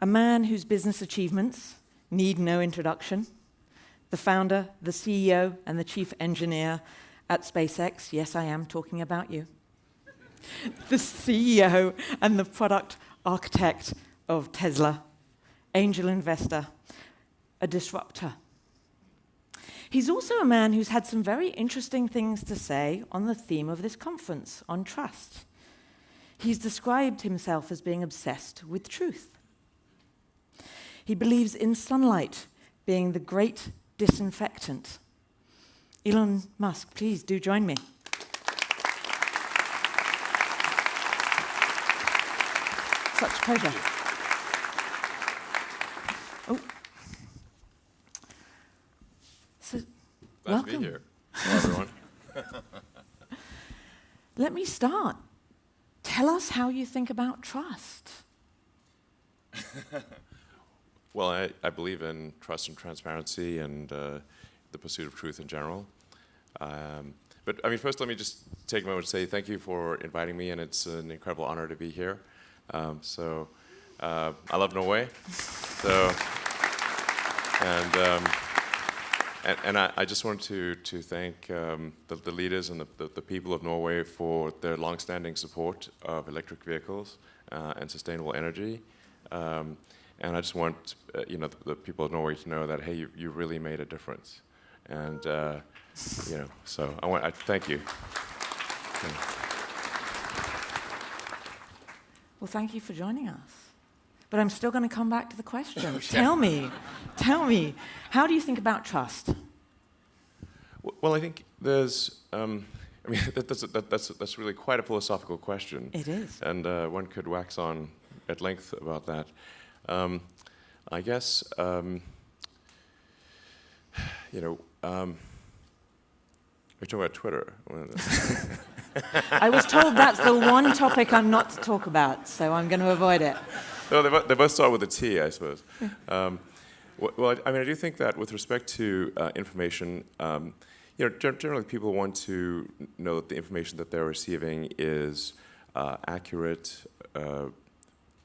A man whose business achievements need no introduction. The founder, the CEO, and the chief engineer at SpaceX. Yes, I am talking about you. The CEO and the product architect of Tesla. Angel investor, a disruptor. He's also a man who's had some very interesting things to say on the theme of this conference, on trust. He's described himself as being obsessed with truth. He believes in sunlight being the great disinfectant. Elon Musk, please do join me. Such pleasure. Oh. So, Glad welcome. to be here. Hello, everyone. Let me start. Tell us how you think about trust. Well, I believe in trust and transparency and the pursuit of truth in general. But I mean, first, let me just take a moment to say thank you for inviting me, and it's an incredible honor to be here. I love Norway. And I just want to thank the leaders and the people of Norway for their longstanding support of electric vehicles and sustainable energy. And I just want the people of Norway to know that, hey, you really made a difference. And so I thank you. Well, thank you for joining us. But I'm still going to come back to the question. Tell me, how do you think about trust? Well, I think there's, that's really quite a philosophical question. It is. And one could wax on at length about that. I guess, we're talking about Twitter. I was told that's the one topic I'm not to talk about, so I'm going to avoid it. No, they both start with a T, I suppose. Well, I mean, I do think that with respect to information, generally people want to know that the information that they're receiving is accurate,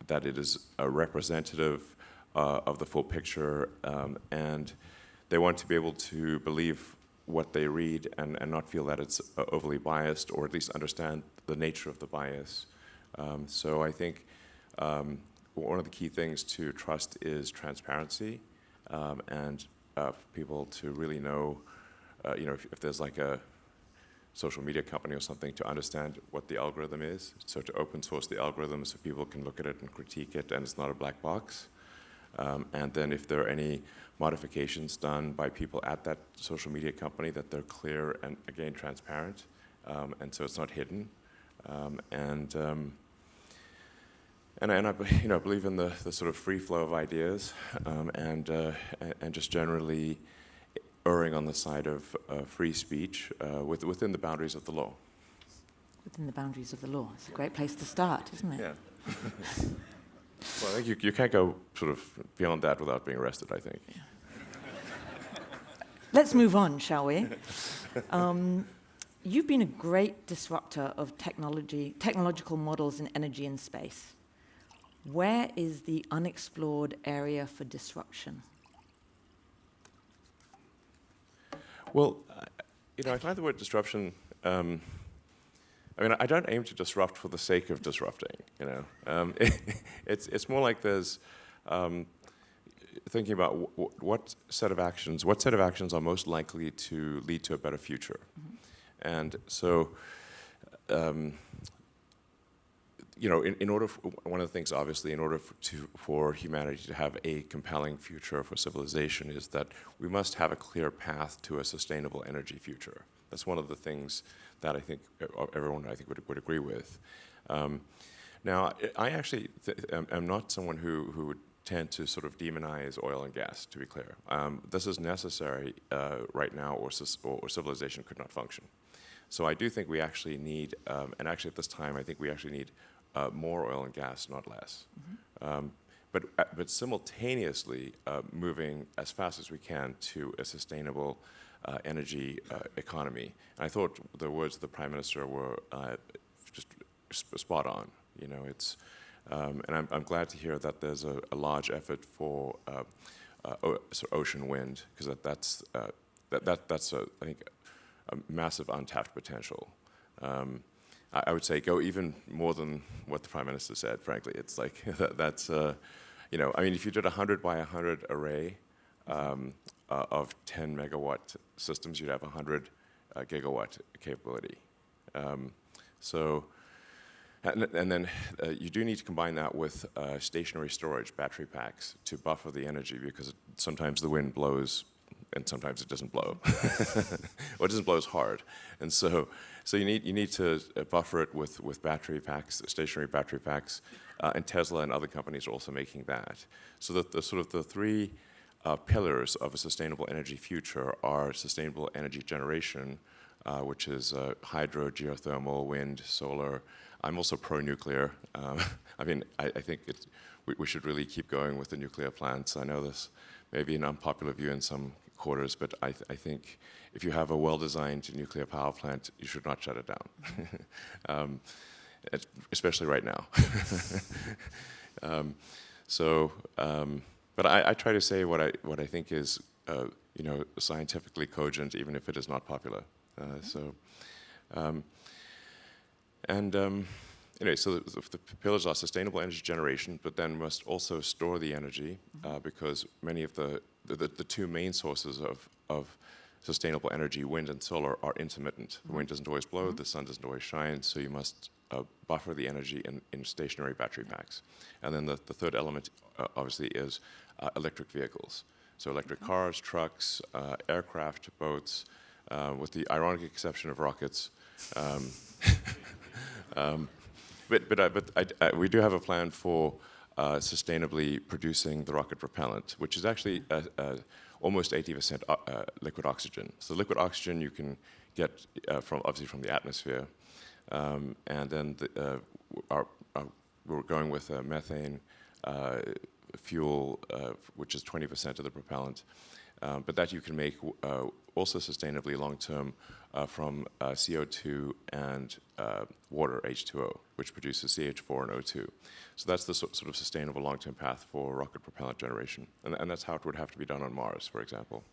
that it is representative of the full picture, and they want to be able to believe what they read and not feel that it's overly biased, or at least understand the nature of the bias. So I think one of the key things to trust is transparency, and for people to really know, if there's like a social media company or something, to understand what the algorithm is, so to open source the algorithm so people can look at it and critique it, and it's not a black box. And then if there are any modifications done by people at that social media company, that they're clear and, again, transparent, and so it's not hidden. And I believe in the sort of free flow of ideas, and just generally erring on the side of free speech within the boundaries of the law. Within the boundaries of the law. It's a great place to start, isn't it? Yeah. Well, I think you can't go sort of beyond that without being arrested, I think. Yeah. Let's move on, shall we? You've been a great disruptor of technological models in energy and space. Where is the unexplored area for disruption? Well, I find the word disruption, I don't aim to disrupt for the sake of disrupting, It's more like there's thinking about what set of actions are most likely to lead to a better future. Mm-hmm. And so, in order one of the things, obviously, in order for humanity to have a compelling future for civilization, is that we must have a clear path to a sustainable energy future. That's one of the things that I think everyone would agree with. Now, I actually am not someone who would tend to sort of demonize oil and gas, to be clear. This is necessary right now, or civilization could not function. So I do think we actually need, and actually at this time, I think we actually need more oil and gas, not less. Mm-hmm. But simultaneously moving as fast as we can to a sustainable energy economy. And I thought the words of the Prime Minister were just spot on. It's And I'm glad to hear that there's a large effort for ocean wind, because that's I think, a massive untapped potential. I would say go even more than what the Prime Minister said, frankly. It's like, that's, I mean, if you did a 100 by 100 array of 10 megawatt systems, you'd have 100 gigawatt capability. And then you do need to combine that with stationary storage, battery packs, to buffer the energy, because sometimes the wind blows and sometimes it doesn't blow. Or it doesn't blow as hard. And so you need to buffer it with battery packs, stationary battery packs, and Tesla and other companies are also making that. So that the three pillars of a sustainable energy future are sustainable energy generation, which is hydro, geothermal, wind, solar. I'm also pro-nuclear. I mean, I think we should really keep going with the nuclear plants. I know this may be an unpopular view in some quarters, but I think if you have a well-designed nuclear power plant, you should not shut it down, especially right now. But I try to say what I think is scientifically cogent, even if it is not popular. Anyway, so the pillars are sustainable energy generation, but then must also store the energy, because many of the two main sources of sustainable energy, wind and solar, are intermittent. The wind doesn't always blow, the sun doesn't always shine, so you must buffer the energy in stationary battery packs. And then the third element, obviously, is electric vehicles. So electric cars, trucks, aircraft, boats, with the ironic exception of rockets. But we do have a plan for sustainably producing the rocket propellant, which is actually almost 80% liquid oxygen. So liquid oxygen you can get obviously from the atmosphere, and then we're going with methane fuel, which is 20% of the propellant, but that you can make also sustainably long-term from CO2 and water, H2O, which produces CH4 and O2. So that's the sort of sustainable long-term path for rocket propellant generation. And that's how it would have to be done on Mars, for example.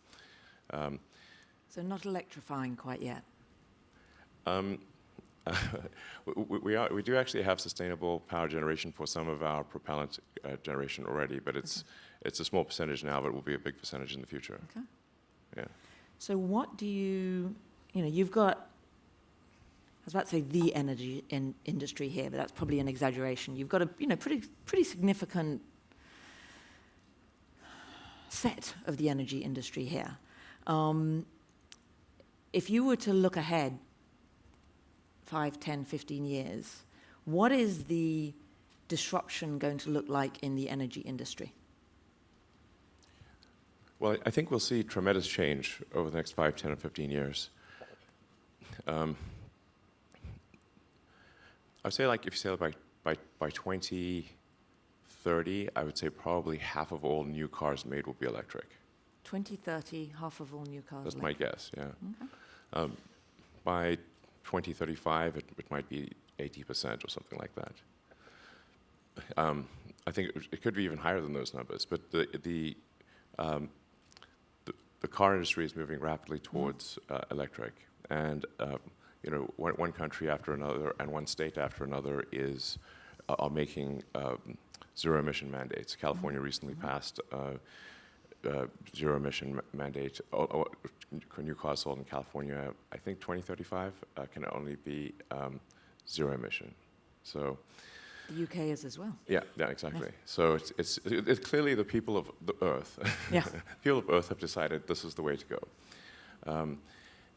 So not electrifying quite yet? We do actually have sustainable power generation for some of our propellant generation already, but it's a small percentage now, but it will be a big percentage in the future. Okay. Yeah. So what do you've got, I was about to say the energy industry here, but that's probably an exaggeration. You've got a pretty significant set of the energy industry here. If you were to look ahead 5, 10, 15 years, what is the disruption going to look like in the energy industry? Well, I think we'll see tremendous change over the next 5, 10, or 15 years. I'd say, like, if you say by 2030, I would say probably half of all new cars made will be electric. 2030, half of all new cars. That's electric. my guess. Yeah. Okay. By 2035, it might be 80% or something like that. I think it could be even higher than those numbers. But the car industry is moving rapidly towards electric, and one country after another and one state after another are making zero-emission mandates. California recently passed zero-emission mandate. New cars sold in California, I think 2035, can only be zero-emission. So. The UK is as well. Yeah, exactly. Yeah. So it's clearly the people of the Earth. Yeah. People of Earth have decided this is the way to go.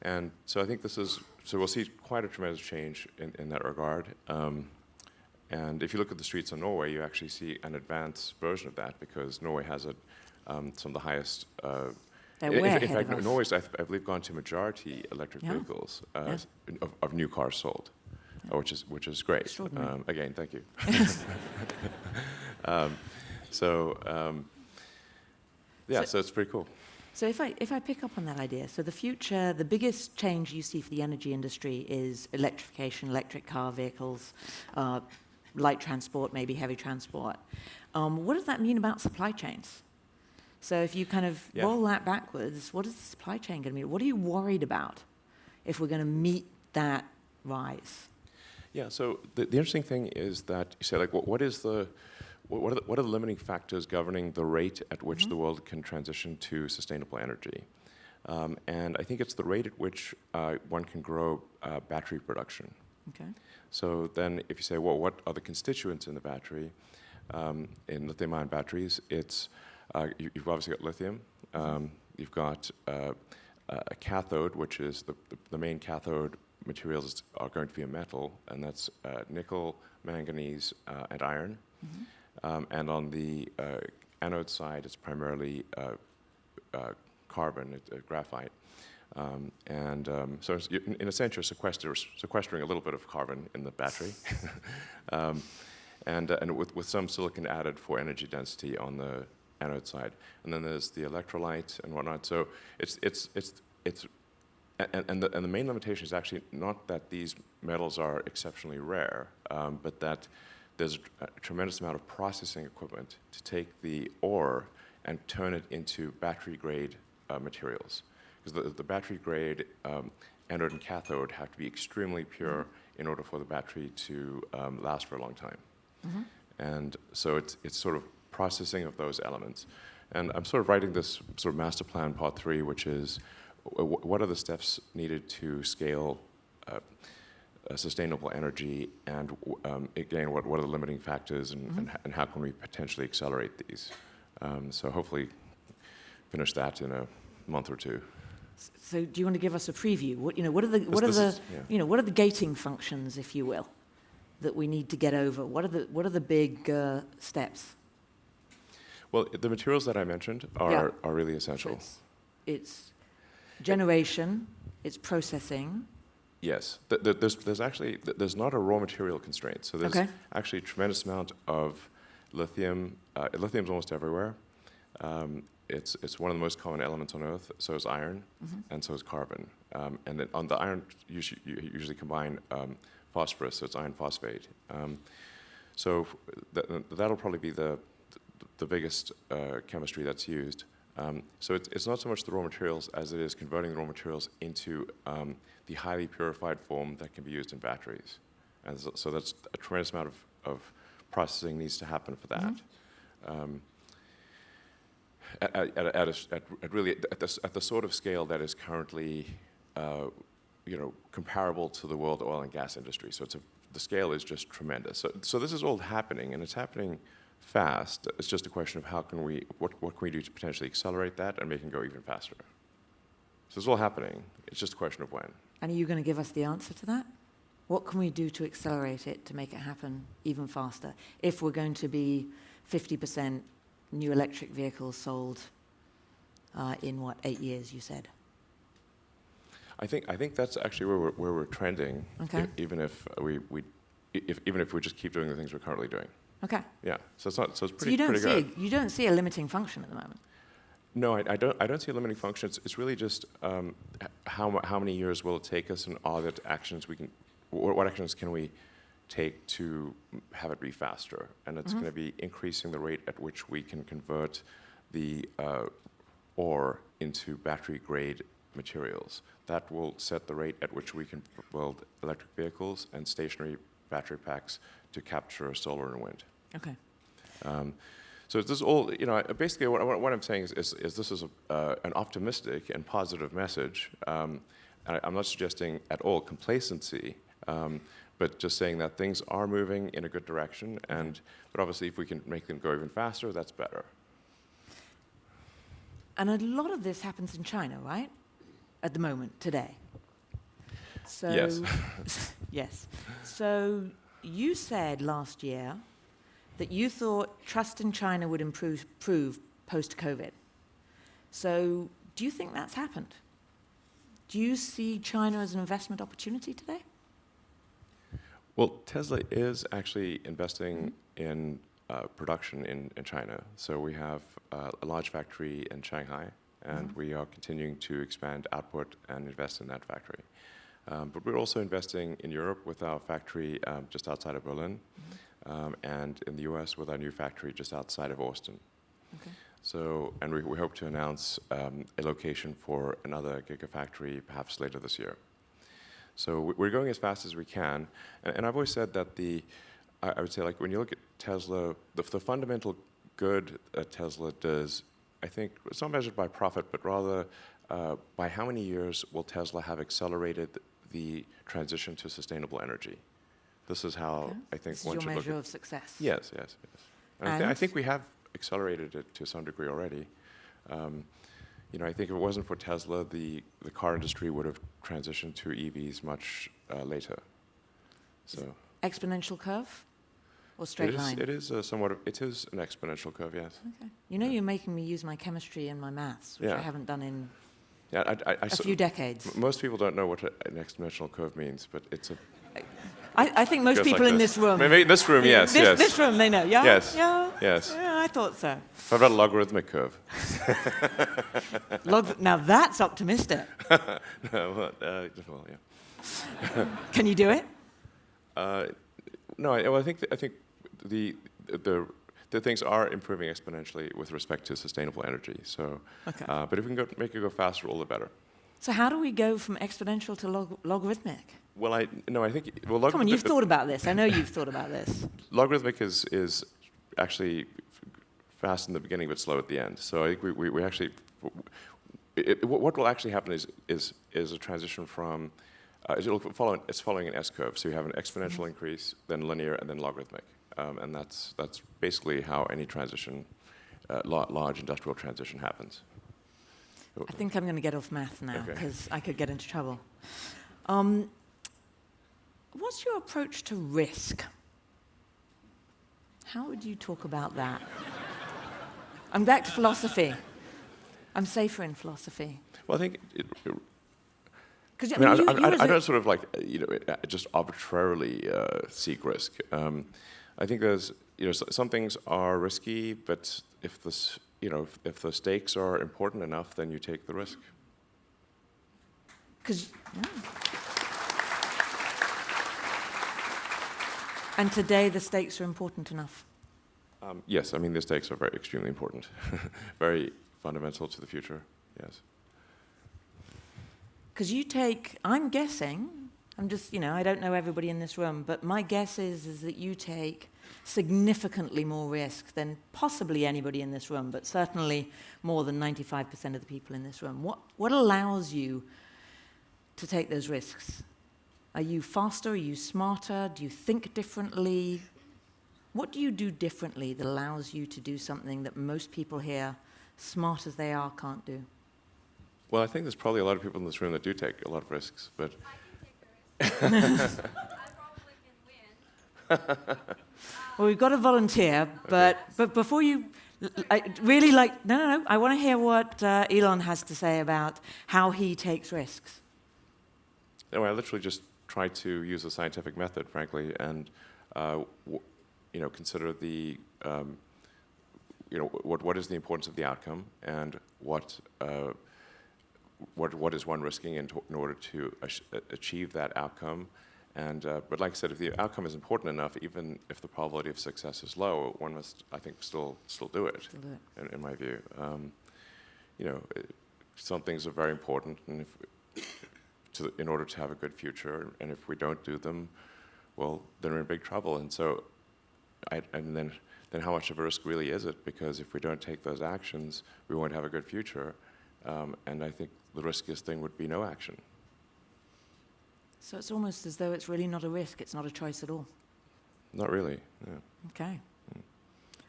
And so I think so we'll see quite a tremendous change in that regard. And if you look at the streets of Norway, you actually see an advanced version of that, because Norway has some of the highest. In fact, Norway's, I believe, gone to majority electric vehicles of new cars sold. Which is great. Again, thank you. So it's pretty cool. So if I pick up on that idea, so the future, the biggest change you see for the energy industry is electrification, electric car vehicles, light transport, maybe heavy transport. What does that mean about supply chains? So if you kind of roll that backwards, what is the supply chain going to mean? What are you worried about if we're going to meet that rise? Yeah, so the interesting thing is that you say, like, what are the limiting factors governing the rate at which the world can transition to sustainable energy? And I think it's the rate at which one can grow battery production. Okay. So then if you say, well, what are the constituents in the battery, in lithium-ion batteries, it's, you've obviously got lithium, you've got a cathode, which is the main cathode materials are going to be a metal, and that's nickel, manganese, and iron. And on the anode side, it's primarily carbon, graphite. So in a sense, you're sequestering a little bit of carbon in the battery, and with some silicon added for energy density on the anode side. And then there's the electrolyte and whatnot. So and the main limitation is actually not that these metals are exceptionally rare, but that there's a tremendous amount of processing equipment to take the ore and turn it into battery-grade materials. Because the battery-grade anode and cathode have to be extremely pure in order for the battery to last for a long time. And so it's sort of processing of those elements. And I'm sort of writing this sort of master plan part 3, which is what are the steps needed to scale sustainable energy, and again, what are the limiting factors, and how can we potentially accelerate these? So hopefully finish that in a month or two. So do you want to give us a preview? What are the gating functions, if you will, that we need to get over? What are the big steps? Well, the materials that I mentioned are really essential. So it's generation, it's processing. Yes, there's not a raw material constraint. So there's actually a tremendous amount of lithium. Lithium's almost everywhere. It's one of the most common elements on Earth. So is iron, and so is carbon. And then on the iron, you usually combine phosphorus, so it's iron phosphate. So that'll probably be the biggest chemistry that's used. So it's not so much the raw materials as it is converting the raw materials into the highly purified form that can be used in batteries. And so that's a tremendous amount of processing needs to happen for that. At the sort of scale that is currently comparable to the world oil and gas industry. So the scale is just tremendous. So this is all happening, and it's happening fast. It's just a question of what can we do to potentially accelerate that and make it go even faster. So it's all happening. It's just a question of when. And are you going to give us the answer to that? What can we do to accelerate it, to make it happen even faster, if we're going to be 50% new electric vehicles sold in 8 years, you said? I think that's actually where we're trending. Okay. Even if we just keep doing the things we're currently doing. Okay. Yeah. So it's pretty So you don't good. see a limiting function at the moment. No, I don't see a limiting function. It's really just how many years will it take us, and are there actions what actions can we take to have it be faster? And it's going to be increasing the rate at which we can convert the ore into battery-grade materials. That will set the rate at which we can build electric vehicles and stationary battery packs to capture solar and wind. Okay. So this is all, basically what I'm saying is this is an optimistic and positive message. And I'm not suggesting at all complacency, but just saying that things are moving in a good direction. But obviously, if we can make them go even faster, that's better. And a lot of this happens in China, right? At the moment, today. So, yes. Yes. So you said last year that you thought trust in China would improve post-COVID. So do you think that's happened? Do you see China as an investment opportunity today? Well, Tesla is actually investing in production in China. So we have a large factory in Shanghai, and we are continuing to expand output and invest in that factory. But we're also investing in Europe with our factory just outside of Berlin. and in the US with our new factory just outside of Austin. Okay. So, and we hope to announce a location for another gigafactory perhaps later this year. So we're going as fast as we can, and I've always said that I would say, like, when you look at Tesla, the fundamental good that Tesla does, I think it's not measured by profit, but rather by how many years will Tesla have accelerated the transition to sustainable energy. This is how I think this one is should your look measure at. of success. Yes, yes, yes. And I think we have accelerated it to some degree already. You know, I think if it wasn't for Tesla, the car industry would have transitioned to EVs much later. So Exponential curve or straight line? It is it is an exponential curve, yes. Okay. You know, you're making me use my chemistry and my maths, which I haven't done in a few decades. Most people don't know what an exponential curve means, but it's a... I think most people in this room... Maybe in this room, yes, yes. This room, they know, yeah? Yes, yeah? yes. Yeah, I thought so. How about a logarithmic curve? Now that's optimistic. No, well, yeah. Can you do it? No, I think the things are improving exponentially with respect to sustainable energy. So, Okay. But if we can make it go faster, all the better. So how do we go from exponential to logarithmic? Well, I think... Well, Come on, you've thought about this. I know you've thought about this. Logarithmic is actually fast in the beginning but slow at the end. So I think we actually... what will actually happen is a transition from... it's following an S-curve. So you have an exponential increase, then linear, and then logarithmic. And that's basically how any transition, large industrial transition happens. I think I'm going to get off math now because I could get into trouble. What's your approach to risk? How would you talk about that? I'm back to philosophy. I'm safer in philosophy. Well, I think... I don't sort of like, just arbitrarily seek risk. I think there's, some things are risky, but if the stakes are important enough, then you take the risk. And today the stakes are important enough. Yes, I mean the stakes are extremely important, very fundamental to the future. Yes. Because I'm guessing, I don't know everybody in this room, but my guess is that you take significantly more risk than possibly anybody in this room, but certainly more than 95% of the people in this room. What allows you to take those risks? Are you faster? Are you smarter? Do you think differently? What do you do differently that allows you to do something that most people here, smart as they are, can't do? Well, I think there's probably a lot of people in this room that do take a lot of risks, but... I can take a risk. I probably can win. Well, we've got a volunteer, but before you... I want to hear what Elon has to say about how he takes risks. No, I literally just try to use the scientific method, frankly, and consider the what is the importance of the outcome, and what is one risking in order to achieve that outcome. And but like I said, if the outcome is important enough, even if the probability of success is low, one must, I think, still do it. In my view, some things are very important, and in order to have a good future, and if we don't do them, well, then we're in big trouble. And so, then how much of a risk really is it? Because if we don't take those actions, we won't have a good future. And I think the riskiest thing would be no action. So it's almost as though it's really not a risk, it's not a choice at all. Not really, yeah. Okay.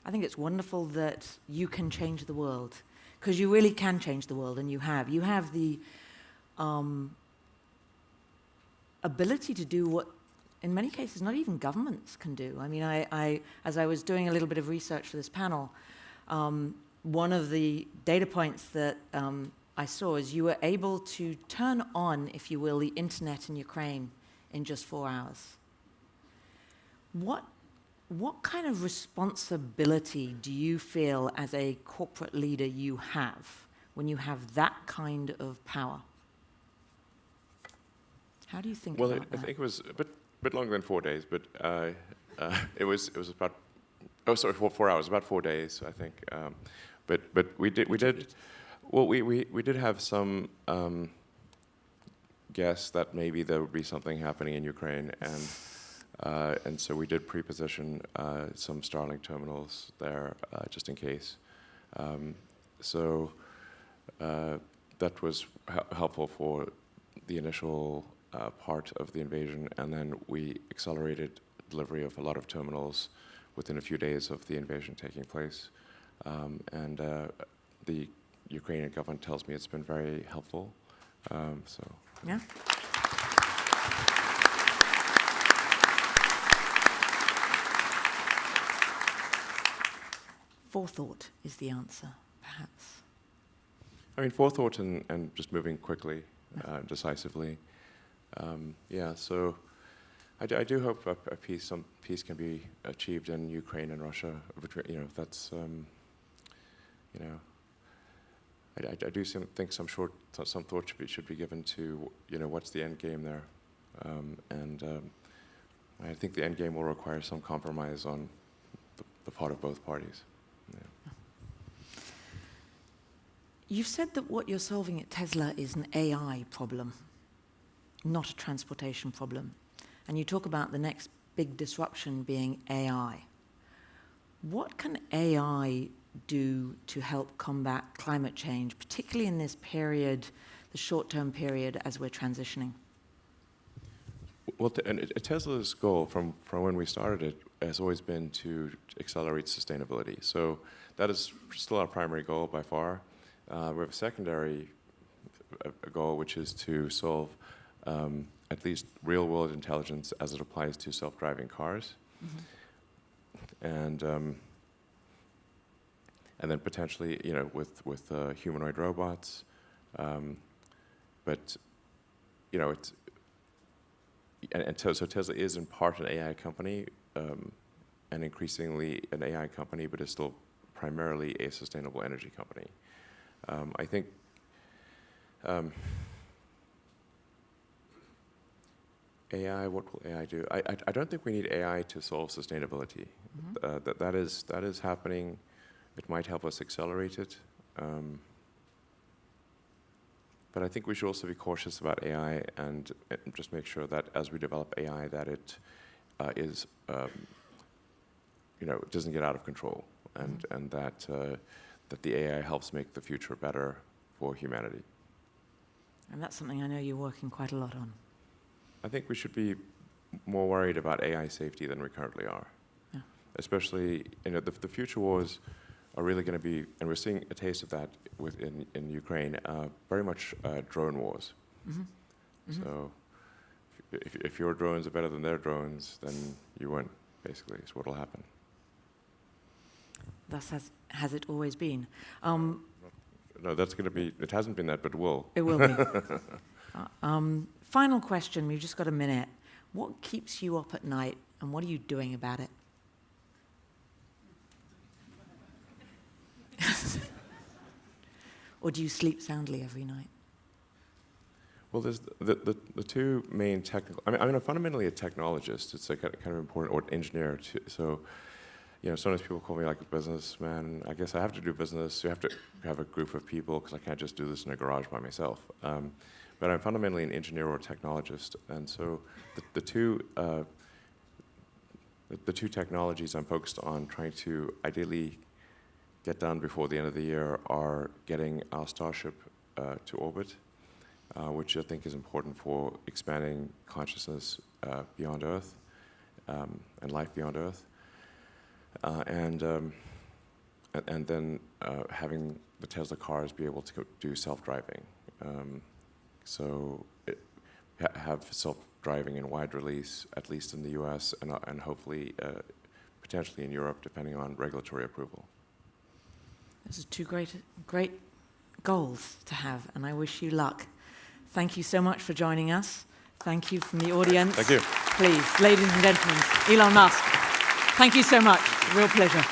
I think it's wonderful that you can change the world, because you really can change the world, and you have. You have the ability to do what, in many cases, not even governments can do. I mean, as I was doing a little bit of research for this panel, one of the data points that I saw is you were able to turn on, if you will, the internet in Ukraine in just 4 hours. What kind of responsibility do you feel as a corporate leader you have when you have that kind of power? How do you think about that? Well, I think it was a bit longer than 4 days, but it was about 4 hours, about 4 days, I think. But we did have some guess that maybe there would be something happening in Ukraine, and so we did pre-position some Starlink terminals there just in case. So that was helpful for the initial part of the invasion, and then we accelerated delivery of a lot of terminals within a few days of the invasion taking place. And the Ukrainian government tells me it's been very helpful. Yeah. Forethought is the answer, perhaps. I mean, forethought and just moving quickly, decisively. So I do hope some peace can be achieved in Ukraine and Russia. That's I do think some thought should be given to what's the end game there, and I think the end game will require some compromise on the part of both parties. Yeah. You've said that what you're solving at Tesla is an AI problem, not a transportation problem. And you talk about the next big disruption being AI. What can AI do to help combat climate change, particularly in this period, the short-term period as we're transitioning? Well, Tesla's goal from when we started it has always been to accelerate sustainability. So that is still our primary goal by far. We have a secondary goal, which is to solve at least real-world intelligence as it applies to self-driving cars, and then potentially, with humanoid robots. But it's so Tesla is in part an AI company, and increasingly an AI company, but is still primarily a sustainable energy company. I think. AI, what will AI do? I don't think we need AI to solve sustainability. That is happening. It might help us accelerate it. But I think we should also be cautious about AI and just make sure that as we develop AI, that it is, it doesn't get out of control, and that the AI helps make the future better for humanity. And that's something I know you're working quite a lot on. I think we should be more worried about AI safety than we currently are. Yeah. Especially, the future wars are really going to be, and we're seeing a taste of that in Ukraine, very much drone wars. So if your drones are better than their drones, then you win, basically, is what will happen. Thus has it always been. No, that's going to be, it hasn't been that, but will. It will be. Final question, we've just got a minute. What keeps you up at night, and what are you doing about it? Or do you sleep soundly every night? Well, there's the two main technical. I'm fundamentally a technologist. It's like kind of important, or engineer. So, sometimes people call me like a businessman. I guess I have to do business. You have to have a group of people because I can't just do this in a garage by myself. But I'm fundamentally an engineer or a technologist, and so the two technologies I'm focused on trying to ideally get done before the end of the year are getting our Starship to orbit, which I think is important for expanding consciousness beyond Earth and life beyond Earth, and then having the Tesla cars be able to do self-driving. So have self-driving in wide release, at least in the US, and hopefully potentially in Europe, depending on regulatory approval. Those are two great goals to have, and I wish you luck. Thank you so much for joining us. Thank you from the audience. Thank you. Please, ladies and gentlemen, Elon Musk, thank you so much. Real pleasure.